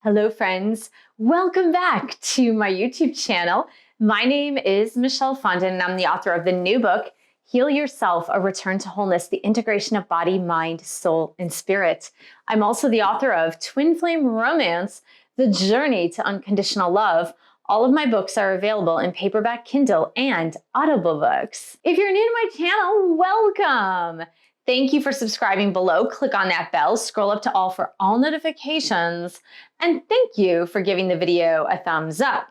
Hello friends, welcome back to my YouTube channel. My name is Michelle Fondin and I'm the author of the new book, Heal Yourself, A Return to Wholeness, the Integration of Body, Mind, Soul, and Spirit. I'm also the author of Twin Flame Romance, The Journey to Unconditional Love. All of my books are available in paperback, Kindle, and Audible books. If you're new to my channel, welcome. Thank you for subscribing below. Click on that bell, scroll up to all for all notifications, and thank you for giving the video a thumbs up.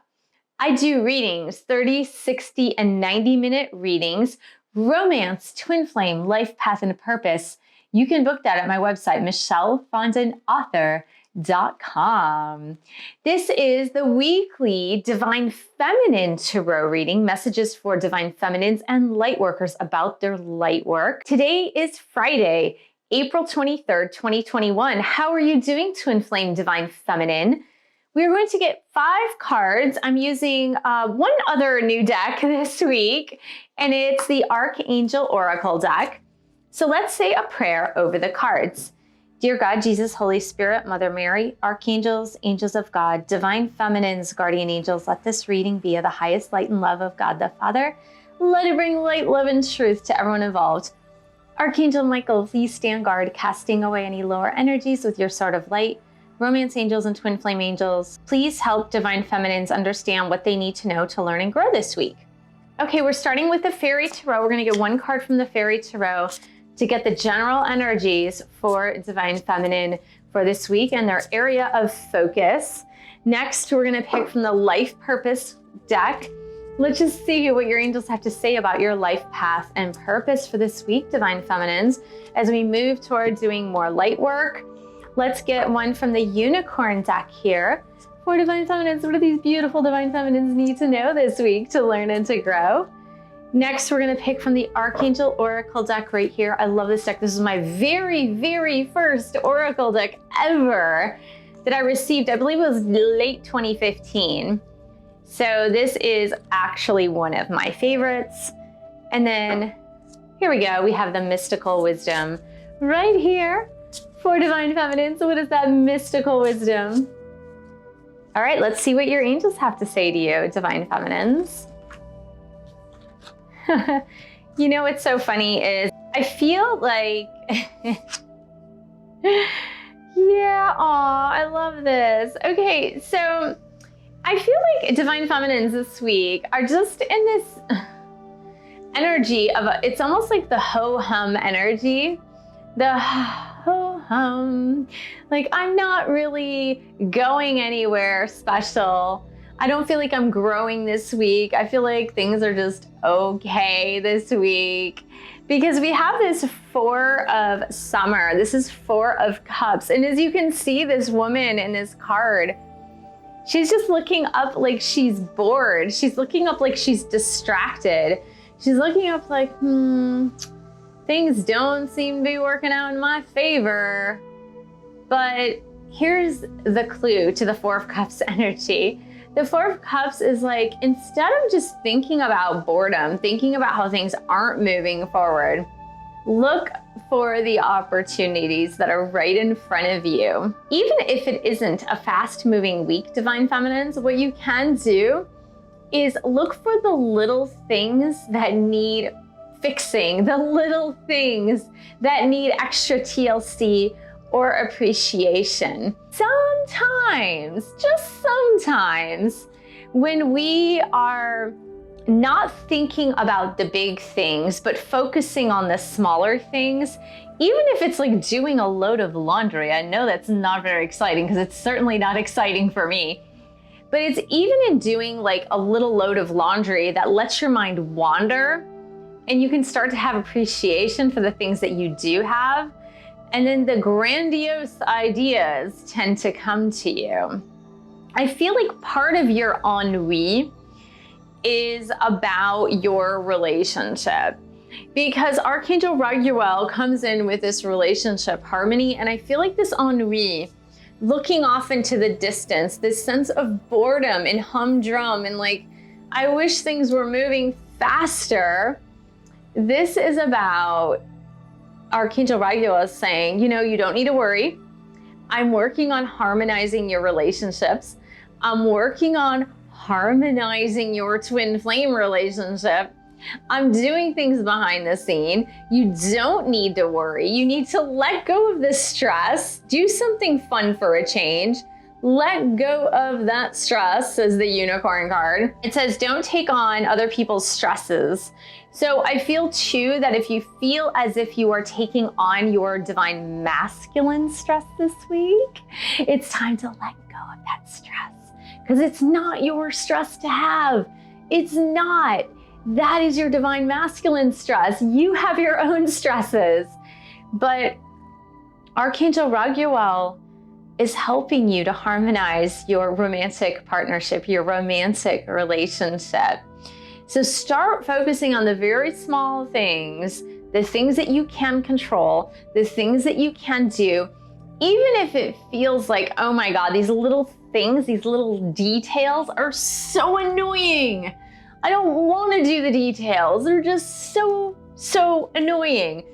I do readings, 30, 60, and 90-minute readings, romance, twin flame, life path, and purpose. You can book that at my website, michellefondinauthor.com. This is the weekly Divine Feminine Tarot reading, messages for Divine Feminines and light workers about their light work. Today is Friday, April 23rd, 2021. How are you doing, Twin Flame Divine Feminine? We're going to get 5 cards. I'm using one other new deck this week, and it's the Archangel Oracle deck. So let's say a prayer over the cards. Dear God, Jesus, Holy Spirit, Mother Mary, Archangels, Angels of God, Divine Feminines, Guardian Angels, let this reading be of the highest light and love of God the Father. Let it bring light, love, and truth to everyone involved. Archangel Michael, please stand guard, casting away any lower energies with your sword of light. Romance angels and twin flame angels, please help Divine Feminines understand what they need to know to learn and grow this week. Okay, we're starting with the Fairy Tarot. We're going to get one card from the Fairy Tarot to get the general energies for Divine Feminine for this week and their area of focus. Next, we're going to pick from the Life Purpose deck. Let's just see what your angels have to say about your life path and purpose for this week, Divine Feminines, as we move toward doing more light work. Let's get one from the Unicorn deck here. For Divine Feminines, what do these beautiful Divine Feminines need to know this week to learn and to grow? Next, we're going to pick from the Archangel Oracle deck right here. I love this deck. This is my very first Oracle deck ever that I received. I believe it was late 2015. So this is actually one of my favorites. And then here we go. We have the Mystical Wisdom right here for Divine Feminine. So what is that mystical wisdom? All right, let's see what your angels have to say to you, Divine Feminines. You know what's so funny is I feel like, yeah, aw, I love this. Okay, so I feel like Divine Feminines this week are just in this energy of, it's almost like the ho-hum energy. The ho-hum, like I'm not really going anywhere special. I don't feel like I'm growing this week. I feel like things are just okay this week because we have this 4 of Summer. This is 4 of Cups. And as you can see, this woman in this card, she's just looking up like she's bored. She's looking up like she's distracted. She's looking up like, things don't seem to be working out in my favor. But here's the clue to the 4 of Cups energy. The 4 of Cups is like, instead of just thinking about boredom, thinking about how things aren't moving forward, look for the opportunities that are right in front of you. Even if it isn't a fast-moving week, Divine Feminines, what you can do is look for the little things that need fixing, the little things that need extra TLC or appreciation. Sometimes, just sometimes, when we are not thinking about the big things, but focusing on the smaller things, even if it's like doing a load of laundry, I know that's not very exciting because it's certainly not exciting for me, but it's even in doing like a little load of laundry that lets your mind wander and you can start to have appreciation for the things that you do have. And then the grandiose ideas tend to come to you. I feel like part of your ennui is about your relationship because Archangel Raguel comes in with this relationship harmony. And I feel like this ennui, looking off into the distance, this sense of boredom and humdrum and like, I wish things were moving faster. This is about Archangel Raguel is saying, you know, you don't need to worry. I'm working on harmonizing your relationships. I'm working on harmonizing your twin flame relationship. I'm doing things behind the scene. You don't need to worry. You need to let go of the stress. Do something fun for a change. Let go of that stress, says the unicorn card. It says, don't take on other people's stresses. So I feel too that if you feel as if you are taking on your divine masculine stress this week, it's time to let go of that stress, because it's not your stress to have. It's not. That is your divine masculine stress. You have your own stresses. But Archangel Raguel is helping you to harmonize your romantic partnership, your romantic relationship. So start focusing on the very small things, the things that you can control, the things that you can do, even if it feels like, oh my God, these little things, these little details are so annoying. I don't want to do the details. They're just so annoying.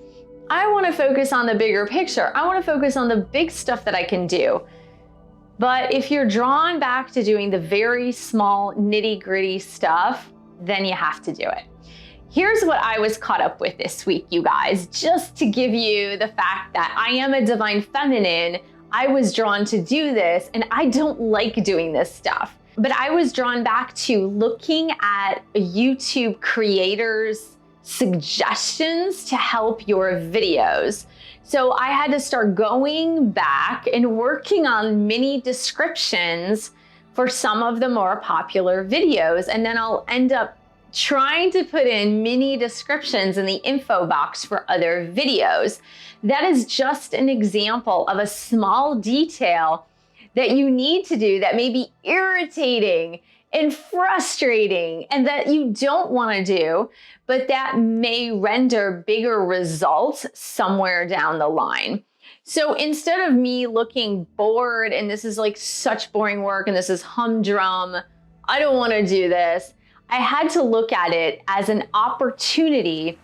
I want to focus on the bigger picture. I want to focus on the big stuff that I can do. But if you're drawn back to doing the very small nitty-gritty stuff, then you have to do it. Here's what I was caught up with this week, you guys, just to give you the fact that I am a divine feminine. I was drawn to do this, and I don't like doing this stuff. But I was drawn back to looking at YouTube creators' suggestions to help your videos. So I had to start going back and working on mini descriptions for some of the more popular videos. And then I'll end up trying to put in mini descriptions in the info box for other videos. That is just an example of a small detail that you need to do that may be irritating and frustrating and that you don't want to do, but that may render bigger results somewhere down the line. So instead of me looking bored and this is like such boring work and this is humdrum, I don't want to do this, I had to look at it as an opportunity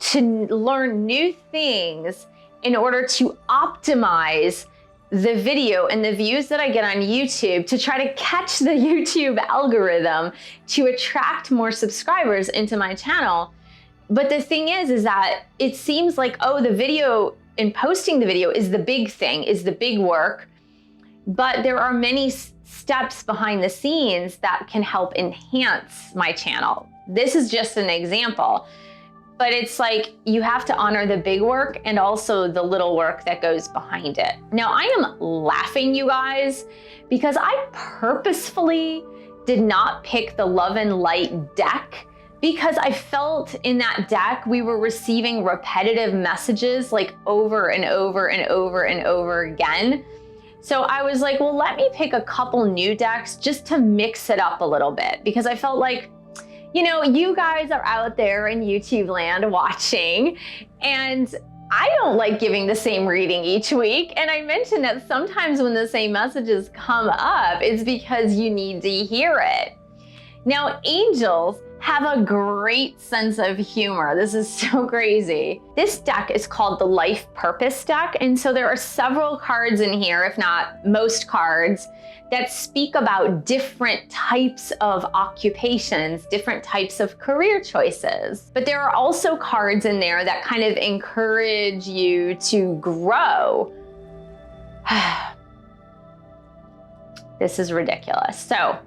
to learn new things in order to optimize the video and the views that I get on YouTube, to try to catch the YouTube algorithm to attract more subscribers into my channel. But the thing is that it seems like, oh, the video and posting the video is the big thing, is the big work. But there are many steps behind the scenes that can help enhance my channel. This is just an example. But it's like you have to honor the big work and also the little work that goes behind it. Now, I am laughing, you guys, because I purposefully did not pick the Love and Light deck because I felt in that deck we were receiving repetitive messages like over and over and over and over again. So I was like, well, let me pick a couple new decks just to mix it up a little bit, because I felt like, you know, you guys are out there in YouTube land watching, and I don't like giving the same reading each week. And I mentioned that sometimes when the same messages come up, it's because you need to hear it. Now, angels have a great sense of humor. This is so crazy. This deck is called the Life Purpose deck. And so there are several cards in here, if not most cards, that speak about different types of occupations, different types of career choices. But there are also cards in there that kind of encourage you to grow. This is ridiculous. So,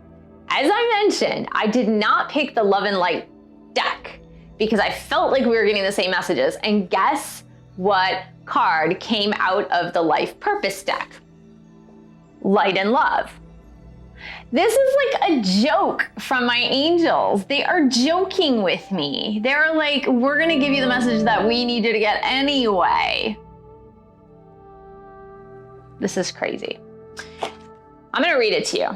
as I mentioned, I did not pick the Love and Light deck because I felt like we were getting the same messages. And guess what card came out of the Life Purpose deck? Light and Love. This is like a joke from my angels. They are joking with me. They're like, we're gonna give you the message that we need you to get anyway. This is crazy. I'm gonna read it to you.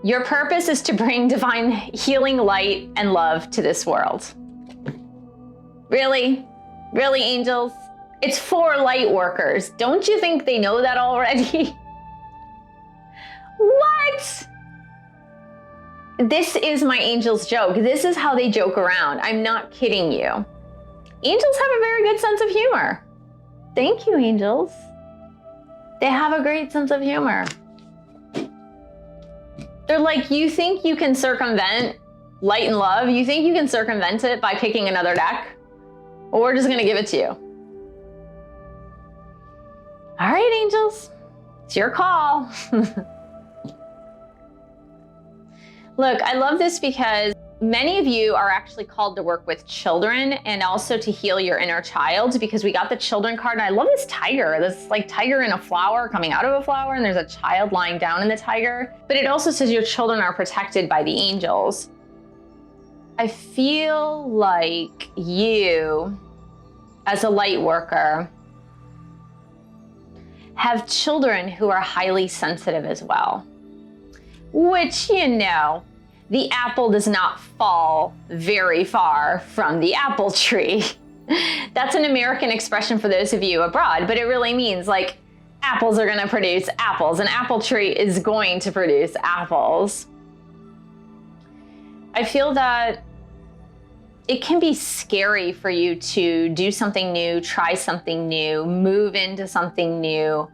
Your purpose is to bring divine healing light and love to this world. Really? Really, angels? It's for light workers. Don't you think they know that already? What? This is my angel's joke. This is how they joke around. I'm not kidding you. Angels have a very good sense of humor. Thank you, angels. They have a great sense of humor. They're like, you think you can circumvent light and love? You think you can circumvent it by picking another deck? Well, we're just gonna give it to you. All right, angels, it's your call. Look, I love this because many of you are actually called to work with children and also to heal your inner child, because we got the children card. And I love this tiger, this like tiger in a flower coming out of a flower, and there's a child lying down in the tiger. But it also says your children are protected by the angels. I feel like you, as a light worker, have children who are highly sensitive as well. Which, you know, the apple does not fall very far from the apple tree. That's an American expression for those of you abroad, but it really means like apples are gonna produce apples. An apple tree is going to produce apples. I feel that it can be scary for you to do something new, try something new, move into something new,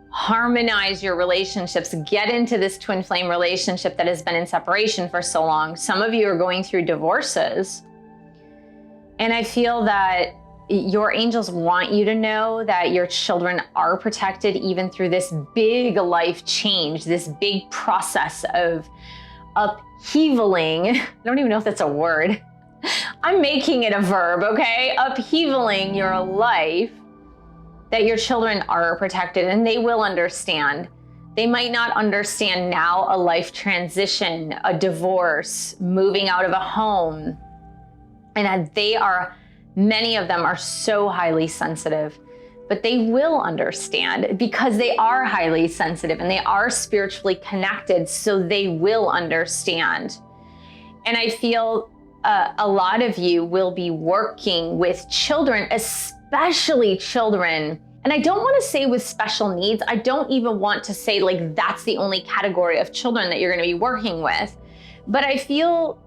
harmonize your relationships, get into this twin flame relationship that has been in separation for so long. Some of you are going through divorces. And I feel that your angels want you to know that your children are protected even through this big life change, this big process of upheavaling. I don't even know if that's a word. I'm making it a verb, okay? Upheavaling your life. That your children are protected and they will understand. They might not understand now a life transition, a divorce, moving out of a home. And many of them are so highly sensitive, but they will understand because they are highly sensitive and they are spiritually connected, so they will understand. And I feel a lot of you will be working with children, especially children. And I don't want to say with special needs. I don't even want to say like that's the only category of children that you're going to be working with. But I feel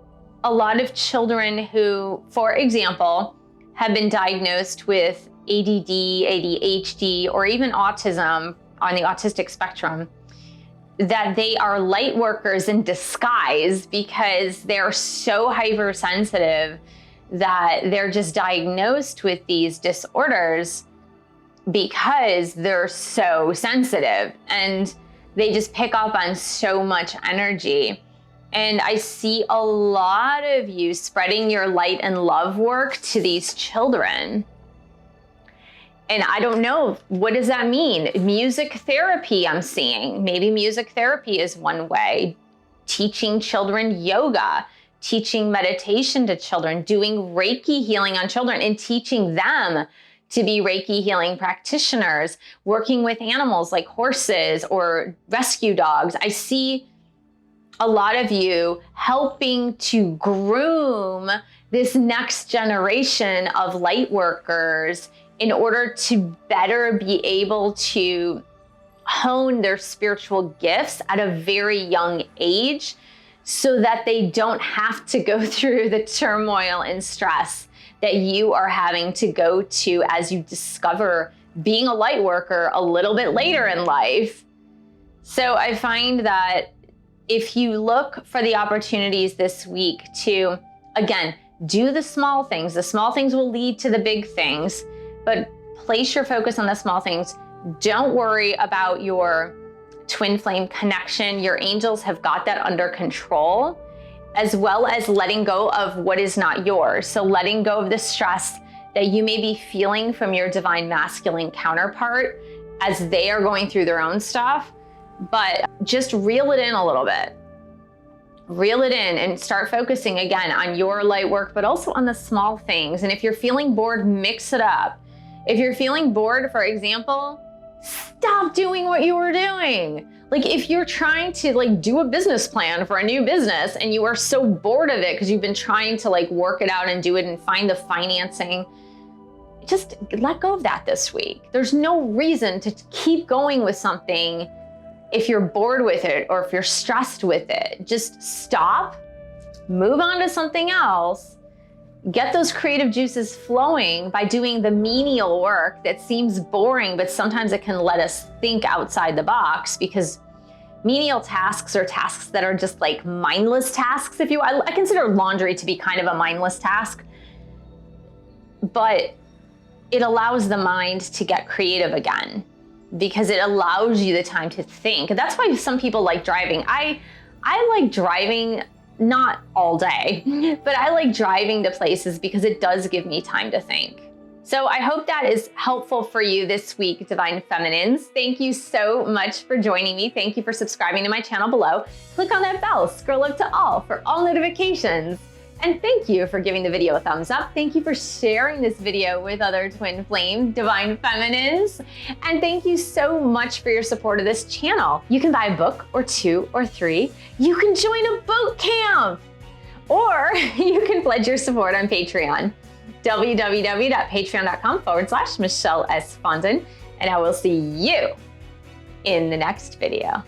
a lot of children who, for example, have been diagnosed with ADD, ADHD, or even autism on the autistic spectrum, that they are light workers in disguise because they're so hypersensitive that they're just diagnosed with these disorders because they're so sensitive and they just pick up on so much energy. And I see a lot of you spreading your light and love work to these children. And I don't know, what does that mean? Music therapy, I'm seeing. Maybe music therapy is one way. Teaching children yoga, teaching meditation to children, doing Reiki healing on children and teaching them to be Reiki healing practitioners, working with animals like horses or rescue dogs. I see a lot of you helping to groom this next generation of light workers in order to better be able to hone their spiritual gifts at a very young age so that they don't have to go through the turmoil and stress that you are having to go to as you discover being a light worker a little bit later in life. So I find that if you look for the opportunities this week to, again, do the small things will lead to the big things, but place your focus on the small things. Don't worry about your twin flame connection. Your angels have got that under control, as well as letting go of what is not yours. So letting go of the stress that you may be feeling from your divine masculine counterpart as they are going through their own stuff, but just reel it in a little bit. Reel it in and start focusing again on your light work, but also on the small things. And if you're feeling bored, mix it up. If you're feeling bored, for example, stop doing what you were doing. Like if you're trying to do a business plan for a new business and you are so bored of it because you've been trying to work it out and do it and find the financing, just let go of that this week. There's no reason to keep going with something if you're bored with it or if you're stressed with it. Just stop, move on to something else, get those creative juices flowing by doing the menial work that seems boring, but sometimes it can let us think outside the box, because menial tasks are tasks that are just like mindless tasks. I consider laundry to be kind of a mindless task, but it allows the mind to get creative again, because it allows you the time to think. That's why some people like driving. I like driving, not all day, but I like driving to places because it does give me time to think. So I hope that is helpful for you this week, Divine Feminines. Thank you so much for joining me. Thank you for subscribing to my channel below. Click on that bell, scroll up to all for all notifications. And thank you for giving the video a thumbs up. Thank you for sharing this video with other twin flame Divine Feminines. And thank you so much for your support of this channel. You can buy a book or 2 or 3. You can join a boot camp, or you can pledge your support on Patreon. www.patreon.com/Michelle S. Fondin, and I will see you in the next video.